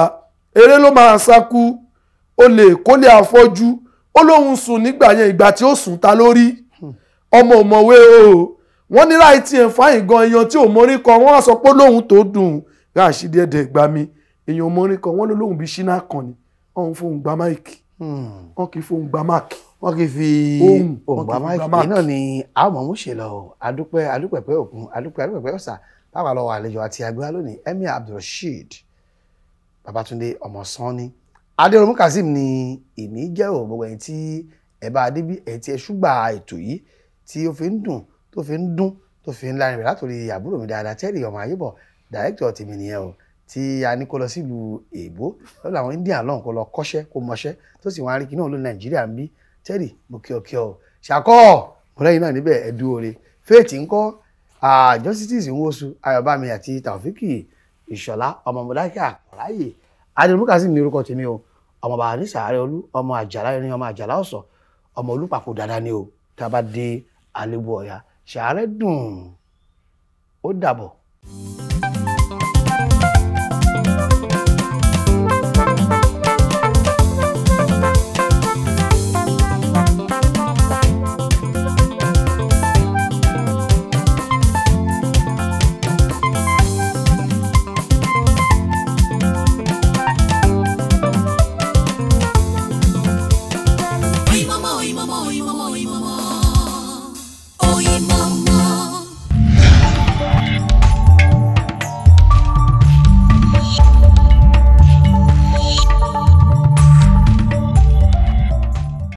eré ló máa sákú ó lè kó lè àfọ́jú ó lóun sùn nígbà yẹn ìgbà tí ó sùn ta lórí ọmọ òmọ̀wé o wọ́n ní láì tí ẹ̀ fáyìn gan èèyàn tí ò mórí kan wọ́n á sọ pé lóhun tó dùn Rashidi ẹ̀dẹ̀ gbà mí èèyàn mórí kan wọ́n ló lóhun bí ṣínà kan ni wọ́n fóun gba máìkì wọ́n kì í fóun gba máàkì wọ́n kì í fi ohun gba máìkì náà ni àwọn ọmọ ṣe lọ adúpẹ́ pé òkun adúpẹ́ pé ọ̀sà báwa lọ wà àlejò àti àgbẹ̀ lónìí Emir Abdulrasheed Babatunde ọmọ Sanni Adéròmú Kazeem ni èmi jẹ́ ò gbogbo ẹ̀yin tí ẹ bá débí ẹ̀ tí ẹ ṣùgbà ètò yìí tí ó fi ń dùn tó fi ń dún tó fi ń lárin rẹ̀ látòrí àbúrò mi dáadáa Terry ọmọ Ayébọ̀ dàrẹ́kítọ̀ tèmi nìyẹn o tí a ní kó lọ sílùú èbó lọ́dọ̀ àwọn India lọ́hùn kó lọ kọ́ṣẹ́ kó mọṣẹ́ tó sì wọ́n á rí kí náà ló Nàìjíríà ń bí Terry mo kí ọ ṣàkọ́ mọ̀lẹ́yìn náà níbẹ̀ ẹ̀dú oore Faith ńkọ́ justice Nwosu Ayọ̀bámi àti Taofiki Ìṣọ̀lá ọmọ mọ̀dákẹ́ àkọ́ráyè Adéròmú Kazeem ní orúkọ tèmi o ọmọ bàbá ní sàárẹ̀ olú ọmọ àjàlá irin ọmọ àjàlá ọ̀sọ̀ ọmọ olúpapò dáadáa ni o tá a bá dé àlébù ọ̀yà sàárẹ̀ dùn ó dàbọ̀.